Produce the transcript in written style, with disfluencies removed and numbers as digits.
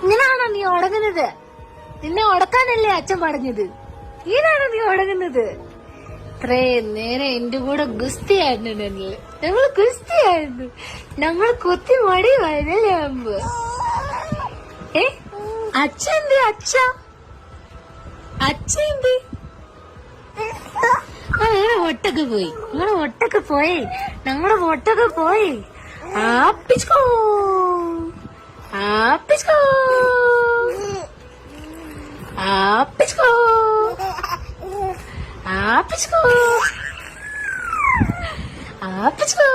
ഇങ്ങനാണോ നീ ഉടങ്ങുന്നത്? നിന്നെ ഉടക്കാനല്ലേ അച്ഛൻ പറഞ്ഞത്? ഇങ്ങനാണോ നീ ഉടങ്ങുന്നത്? ഇത്രയും നേരം എന്റെ കൂടെ ഗുസ്തിയായിരുന്നു. ഞങ്ങള് ഗുസ്തിയായിരുന്നു. ഞങ്ങൾ കുത്തി മടിയുമായിരുന്നല്ലേ മുമ്പ്. അച്ഛ എന്ത്? അച്ഛ എന്ത്? ഞങ്ങളെ ഒട്ടൊക്കെ പോയി. ഞങ്ങളെ ഒട്ടൊക്കെ പോയി. ആപ്പിച്ചോ ആപ്പിച്ചോ ആപ്പിച്ചോ ആപ്പിച്ചോ ആപ്പിച്ചോ